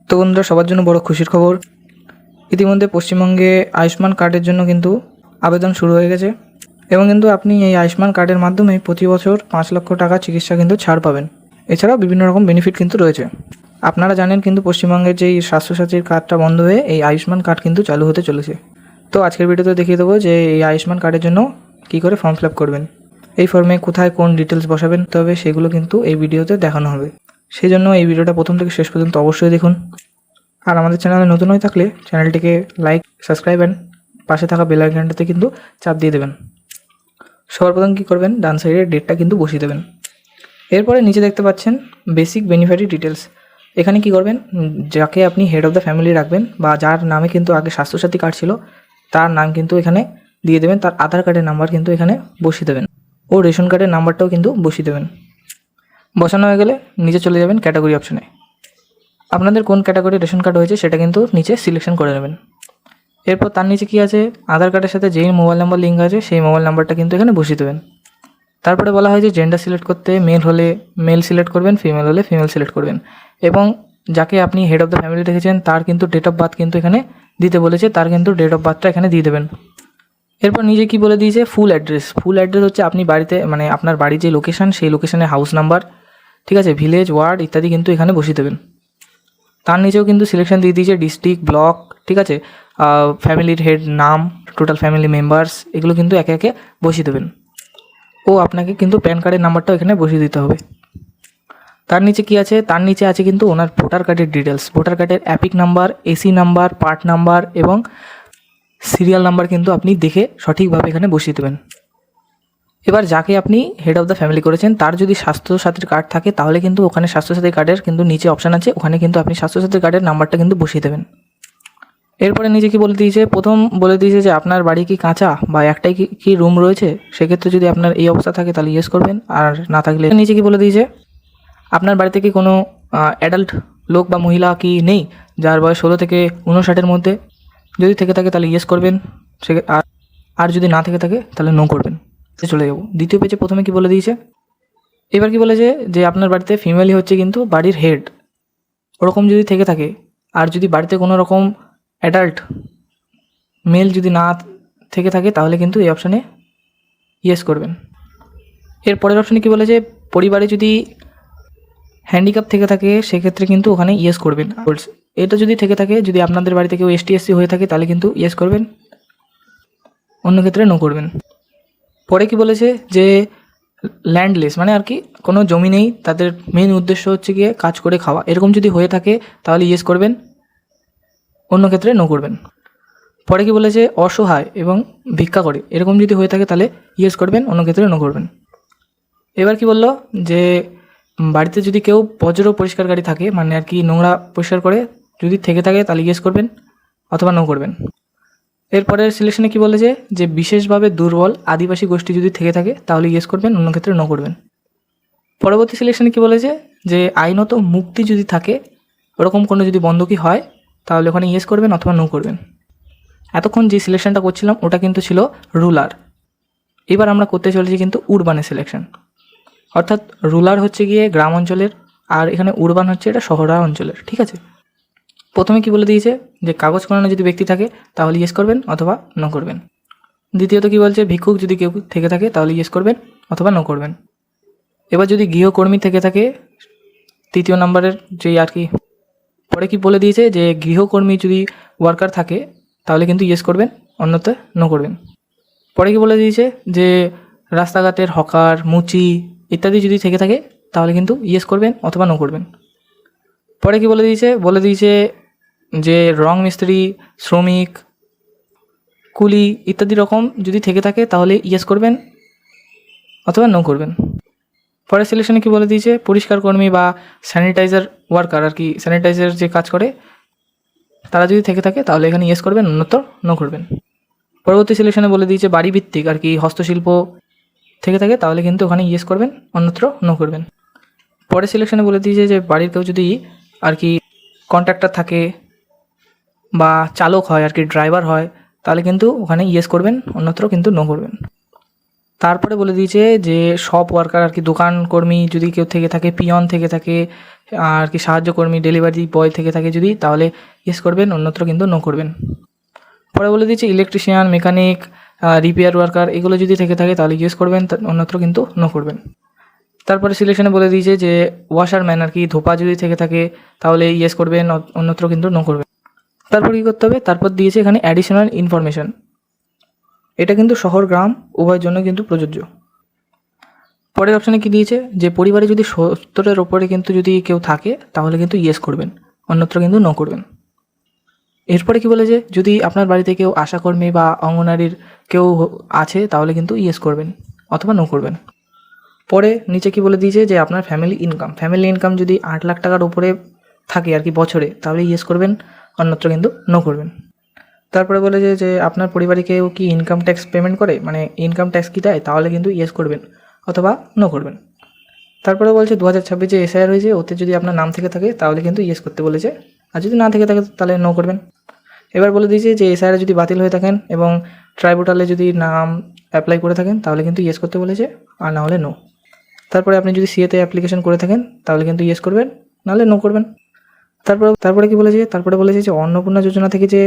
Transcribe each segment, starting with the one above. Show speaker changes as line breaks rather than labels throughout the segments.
তো বন্ধুরা, সবার জন্য বড় খুশির খবর, ইতিমধ্যে পশ্চিমবঙ্গে আয়ুষ্মান কার্ডের জন্য কিন্তু আবেদন শুরু হয়ে গেছে এবং কিন্তু আপনি এই আয়ুষ্মান কার্ডের মাধ্যমে প্রতি বছর 5 লক্ষ টাকা চিকিৎসা কিন্তু ছাড় পাবেন। এছাড়াও বিভিন্ন রকম বেনিফিট কিন্তু রয়েছে। আপনারা জানেন কিন্তু পশ্চিমবঙ্গের যেই স্বাস্থ্যসাথীর কার্ডটা বন্ধ হয়ে এই আয়ুষ্মান কার্ড কিন্তু চালু হতে চলেছে। তো আজকের ভিডিওতে দেখিয়ে দেবো যে এই আয়ুষ্মান কার্ডের জন্য কী করে ফর্ম ফিল আপ করবেন, এই ফর্মে কোথায় কোন ডিটেলস বসাবেন, তবে সেগুলো কিন্তু এই ভিডিওতে দেখানো হবে। সেই জন্য এই ভিডিওটা প্রথম থেকে শেষ পর্যন্ত অবশ্যই দেখুন। আর আমাদের চ্যানেলে নতুন হয়ে থাকলে চ্যানেলটিকে লাইক, সাবস্ক্রাইব অ্যান্ড পাশে থাকা বেল আইকনটাতে কিন্তু চাপ দিয়ে দেবেন। সবার প্রথম কী করবেন, ডান সাইডের ডেটটা কিন্তু বসিয়ে দেবেন। এরপরে নিচে দেখতে পাচ্ছেন বেসিক বেনিফিট ডিটেলস। এখানে কি করবেন, যাকে আপনি হেড অফ দ্য ফ্যামিলি রাখবেন বা যার নামে কিন্তু আগে স্বাস্থ্যসাথী কার্ড ছিল তার নাম কিন্তু এখানে দিয়ে দেবেন, তার আধার কার্ডের নাম্বার কিন্তু এখানে বসিয়ে দেবেন ও রেশন কার্ডের নাম্বারটাও কিন্তু বসিয়ে দেবেন। বসানো হয়ে গেলে নিচে চলে যাবেন ক্যাটাগরি অপশানে। আপনাদের কোন ক্যাটাগরি রেশন কার্ড হয়েছে সেটা কিন্তু নিচে সিলেকশন করে নেবেন। এরপর তার নিচে কি আছে, আধার কার্ডের সাথে যেই মোবাইল নাম্বার লিঙ্ক আছে সেই মোবাইল নাম্বারটা কিন্তু এখানে বসিয়ে দেবেন। তারপরে বলা হয় যে জেন্ডার সিলেক্ট করতে মেল হলে মেল সিলেক্ট করবেন, ফিমেল হলে ফিমেল সিলেক্ট করবেন এবং যাকে আপনি হেড অফ দ্য ফ্যামিলি রেখেছেন তার কিন্তু ডেট অফ বার্থ কিন্তু এখানে দিতে বলেছে, তার কিন্তু ডেট অফ বার্থটা এখানে দিয়ে দেবেন। এরপর নিজে কি বলে দিয়েছে, ফুল অ্যাড্রেস হচ্ছে আপনি বাড়িতে মানে আপনার বাড়ির যে লোকেশান সেই লোকেশানের হাউস নাম্বার, ঠিক আছে, ভিলেজ, ওয়ার্ড ইত্যাদি কিন্তু এখানে বসিয়ে দেবেন। তার নিচেও কিন্তু সিলেকশন দিয়ে দিয়েছে ডিস্ট্রিক্ট, ব্লক, ঠিক আছে, ফ্যামিলির হেড নাম, টোটাল ফ্যামিলি মেম্বার্স, এগুলো কিন্তু একে একে বসিয়ে দেবেন ও আপনাকে কিন্তু প্যান কার্ডের নাম্বারটাও এখানে বসিয়ে দিতে হবে। তার নিচে কি আছে, তার নিচে আছে কিন্তু ওনার ভোটার কার্ডের ডিটেলস, ভোটার কার্ডের EPIC number, AC number, part number এবং সিরিয়াল নাম্বার কিন্তু আপনি দেখে সঠিকভাবে এখানে বসিয়ে দেবেন। এবার যাকে আপনি হেড অফ দ্য ফ্যামিলি করেছেন তার যদি স্বাস্থ্যসাথীর কার্ড থাকে তাহলে কিন্তু ওখানে স্বাস্থ্যসাথী কার্ডের কিন্তু নিচে অপশান আছে, ওখানে কিন্তু আপনি স্বাস্থ্যসাথীর কার্ডের নাম্বারটা কিন্তু বসিয়ে দেবেন। এরপরে নিজে কি বলে দিয়েছে, প্রথম বলে দিয়েছে যে আপনার বাড়ি কি কাঁচা বা একটাই কি রুম রয়েছে, সেক্ষেত্রে যদি আপনার এই অবস্থা থাকে তাহলে ইয়েস করবেন, আর না থাকলে নিচে কি বলে দিয়েছে আপনার বাড়িতে কি কোনো অ্যাডাল্ট লোক বা মহিলা কি নেই যার বয়স 16 থেকে 59-এর মধ্যে, যদি থেকে থাকে তাহলে ইয়েস করবেন, সে আর যদি না থেকে থাকে তাহলে নো করবেন। চলে যাব দ্বিতীয় পেজে। প্রথমে কি বলে দিয়েছে, এবার কি বলেছে যে আপনার বাড়িতে ফিমেলই হচ্ছে কিন্তু বাড়ির হেড, ওরকম যদি থেকে থাকে, আর যদি বাড়িতে কোনো রকম অ্যাডাল্ট মেল যদি না থেকে থাকে তাহলে কিন্তু এই অপশানে ইয়েস করবেন। এর পরের অপশানে কী বলেছে, পরিবারে যদি হ্যান্ডিক্যাপ থেকে থাকে সেক্ষেত্রে কিন্তু ওখানে ইয়েস করবেন। এটা যদি থেকে থাকে, যদি আপনাদের বাড়িতে কেউ ST/SC হয়ে থাকে তাহলে কিন্তু ইয়েস করবেন, অন্য ক্ষেত্রে নো করবেন। পরে কি বলেছে যে ল্যান্ডলেস মানে আর কি কোনো জমি নেই, তাদের মেন উদ্দেশ্য হচ্ছে গিয়ে কাজ করে খাওয়া, এরকম যদি হয়ে থাকে তাহলে ইয়েস করবেন, অন্য ক্ষেত্রে নো করবেন। পরে কি বলেছে, অসহায় এবং ভিক্ষা করে, এরকম যদি হয়ে থাকে তাহলে ইয়েস করবেন, অন্য ক্ষেত্রে নো করবেন। এবার কি বললো যে বাড়িতে যদি কেউ বজ্র পরিষ্কারকারী থাকে, মানে আর কি নোংরা পরিষ্কার করে, যদি থেকে থাকে তাহলে ইয়েস করবেন অথবা নো করবেন। এরপরের সিলেকশনে কি বলেছে যে বিশেষভাবে দুর্বল আদিবাসী গোষ্ঠী যদি থেকে থাকে তাহলে ইয়েস করবেন, অন্য ক্ষেত্রে নো করবেন। পরবর্তী সিলেকশনে কি বলেছে যে আইনত মুক্তি যদি থাকে, ওরকম কোনো যদি বন্ধকি হয় তাহলে ওখানে ইয়েস করবেন অথবা নো করবেন। এতক্ষণ যে সিলেকশনটা করছিলাম ওটা কিন্তু ছিল রুলার, এবার আমরা করতে চলেছি কিন্তু উরবানের সিলেকশন, অর্থাৎ রুলার হচ্ছে গিয়ে গ্রাম অঞ্চলের আর এখানে উরবান হচ্ছে এটা শহরাঞ্চলের অঞ্চলের, ঠিক আছে। প্রথমে কি বলে দিয়েছে যে কাগজ করানো যদি ব্যক্তি থাকে তাহলে ইয়েস করবেন অথবা নো করবেন। দ্বিতীয়ত কি বলছে, ভিক্ষুক যদি কেউ থেকে থাকে তাহলে ইয়েস করবেন অথবা নো করবেন। এবার যদি গৃহকর্মী থেকে থাকে, তৃতীয় নম্বরের যেই আর কি, পরে কি বলে দিয়েছে যে গৃহকর্মী যদি ওয়ার্কার থাকে তাহলে কিন্তু ইয়েস করবেন, অন্যতে নো করবেন। পরে কি বলে দিয়েছে যে রাস্তাঘাটের হকার, মুচি ইত্যাদি যদি থেকে থাকে তাহলে কিন্তু ইয়েস করবেন অথবা নো করবেন। পরে কি বলে দিয়েছে যে রং মিস্ত্রি, শ্রমিক, কুলি ইত্যাদি রকম যদি থেকে থাকে তাহলে ইয়েস করবেন অথবা নো করবেন। পরের সিলেকশনে কি বলে দিয়েছে, পরিষ্কার কর্মী বা স্যানিটাইজার ওয়ার্কার আর কি, স্যানিটাইজার যে কাজ করে তারা যদি থেকে থাকে তাহলে এখানে ইয়েস করবেন, অন্যত্র নো করবেন। পরবর্তী সিলেকশনে বলে দিয়েছে বাড়ি ভিত্তিক আর কি হস্তশিল্প থেকে থাকে তাহলে কিন্তু ওখানে ইয়েস করবেন, অন্যত্র নো করবেন। পরের সিলেকশনে বলে দিয়েছে যে বাড়ির কেউ যদি আর কি কন্ট্রাক্টর থাকে বা চালক হয় আর কি, ড্রাইভার হয়, তাহলে কিন্তু ওখানে ইয়েস করবেন, অন্যত্র কিন্তু নো করবেন। তারপরে বলে দিয়েছে যে শপ ওয়ার্কার আর কি, দোকান কর্মী যদি কেউ থেকে থাকে, পিয়ন থেকে থাকে আর কি, সাহায্যকর্মী, ডেলিভারি বয় থেকে থাকে যদি, তাহলে ইয়েস করবেন, অন্যত্র কিন্তু নো করবেন। পরে বলে দিয়েছে ইলেকট্রিশিয়ান, মেকানিক, রিপেয়ার ওয়ার্কার এগুলো যদি থেকে থাকে তাহলে ইয়েস করবেন, অন্যত্র কিন্তু নো করবেন। তারপরে সিলেকশনে বলে দিয়েছে যে ওয়াশারম্যান আর কি, ধোপা যদি থেকে থাকে তাহলে ইয়েস করবেন, অন্যত্র কিন্তু নো করবেন। তারপর কী করতে হবে, তারপর দিয়েছে এখানে অ্যাডিশনাল ইনফরমেশন। এটা কিন্তু শহর গ্রাম উভয়ের জন্য কিন্তু প্রযোজ্য। পরের অপশানে কী দিয়েছে, যে পরিবারে যদি 70-এর ওপরে কিন্তু যদি কেউ থাকে তাহলে কিন্তু ইয়েস করবেন, অন্যত্র কিন্তু নো করবেন। এরপরে কি বলেছে, যদি আপনার বাড়িতে কেউ আশাকর্মী বা অঙ্গনারীর কেউ আছে তাহলে কিন্তু ইয়েস করবেন অথবা নো করবেন। পরে নিচে কি বলে দিয়েছে যে আপনার ফ্যামিলি ইনকাম যদি 8 লাখ টাকার উপরে থাকে আর কি বছরে, তাহলে ইয়েস করবেন, অন্যত্র কিন্তু নো করবেন। তারপরে বলেছে যে আপনার পরিবারে কেউ কি ইনকাম ট্যাক্স পেমেন্ট করে, মানে ইনকাম ট্যাক্স কি দেয়, তাহলে কিন্তু ইয়েস করবেন অথবা নো করবেন। তারপরে বলছে 2026 যে এসআইআর হয়েছে ওতে যদি আপনার নাম থেকে থাকে তাহলে কিন্তু ইয়েস করতে বলেছে, আর যদি না থেকে থাকে তাহলে নো করবেন। এবার বলে দিয়েছে যে এসআইআর যদি বাতিল হয়ে থাকেন এবং ট্রাইব্যুনালে যদি নাম অ্যাপ্লাই করে থাকেন তাহলে কিন্তু ইয়েস করতে বলেছে, আর না হলে নো। তারপরে আপনি যদি সিএতে অ্যাপ্লিকেশন করে থাকেন তাহলে কিন্তু ইয়েস করবেন, নাহলে নো করবেন। তারপরে কি বলেছে, তারপরে বলেছে যে অন্নপূর্ণা যোজনা থেকে যে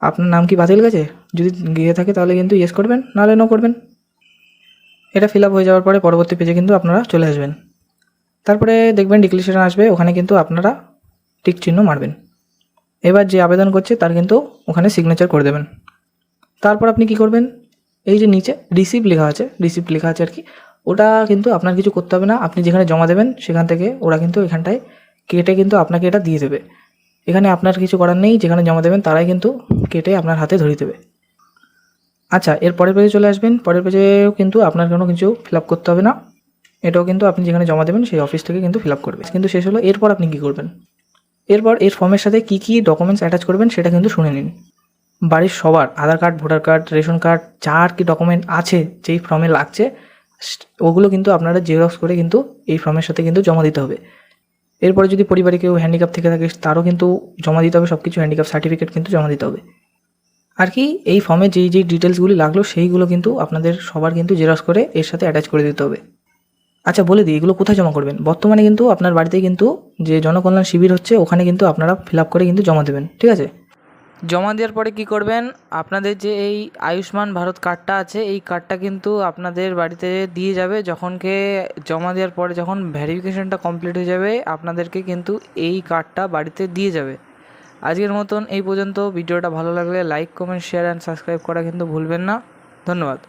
আপনার নাম কি বাতিল গেছে, যদি গিয়ে থাকে তাহলে কিন্তু ইয়েস করবেন, নাহলে নো করবেন। এটা ফিল আপ হয়ে যাওয়ার পরে পরবর্তী পেজে কিন্তু আপনারা চলে আসবেন। তারপরে দেখবেন ডিক্লারেশন আসবে, ওখানে কিন্তু আপনারা টিক চিহ্ন মারবেন। এবার যে আবেদন করছে তার কিন্তু ওখানে সিগনেচার করে দেবেন। তারপর আপনি কি করবেন, এই যে নিচে রিসিপ্ট লেখা আছে আর কি, ওটা কিন্তু আপনার কিছু করতে হবে না। আপনি যেখানে জমা দেবেন সেখান থেকে ওরা কিন্তু এখানটায় কেটে কিন্তু আপনাকে এটা দিয়ে দেবে। এখানে আপনার কিছু করার নেই, যেখানে জমা দেবেন তারাই কিন্তু কেটে আপনার হাতে ধরিয়ে দেবে। আচ্ছা, এর পরের পেজে চলে আসবেন। পরের পেজেও কিন্তু আপনার কোনো কিছু ফিল আপ করতে হবে না, এটাও কিন্তু আপনি যেখানে জমা দেবেন সেই অফিস থেকে কিন্তু ফিল আপ করবে। কিন্তু শেষ হলো, এরপর আপনি কী করবেন, এরপর এর ফর্মের সাথে কী কী ডকুমেন্টস অ্যাটাচ করবেন সেটা কিন্তু শুনে নিন। বাড়ির সবার Aadhaar card, voter card, ration card, যার কি ডকুমেন্ট আছে যেই ফর্মে লাগছে ওগুলো কিন্তু আপনারা জেরক্স করে কিন্তু এই ফর্মের সাথে কিন্তু জমা দিতে হবে। এরপরে যদি পরিবারে কেউ হ্যান্ডিক্যাপ থেকে থাকে তারও কিন্তু জমা দিতে হবে, সব কিছু হ্যান্ডিক্যাপ সার্টিফিকেট কিন্তু জমা দিতে হবে। আর কি এই ফর্মে যেই ডিটেলসগুলি লাগলো সেইগুলো কিন্তু আপনাদের সবার কিন্তু জেরক্স করে এর সাথে অ্যাটাচ করে দিতে হবে। আচ্ছা বলে দিই, এগুলো কোথায় জমা করবেন। বর্তমানে কিন্তু আপনার বাড়িতে কিন্তু যে জনকল্যাণ শিবির হচ্ছে ওখানে কিন্তু আপনারা ফিল আপ করে কিন্তু জমা দেবেন, ঠিক আছে। জমা দেওয়ার পরে কি করবেন, আপনাদের যে এই আয়ুষ্মান ভারত কার্ডটা আছে এই কার্ডটা কিন্তু আপনাদের বাড়িতে দিয়ে যাবে। যখনকে জমা দেওয়ার পরে যখন ভেরিফিকেশনটা কমপ্লিট হয়ে যাবে আপনাদেরকে কিন্তু এই কার্ডটা বাড়িতে দিয়ে যাবে। আজকের মতন এই পর্যন্ত। ভিডিওটা ভালো লাগলে like, comment, share and subscribe করা কিন্তু ভুলবেন না। ধন্যবাদ।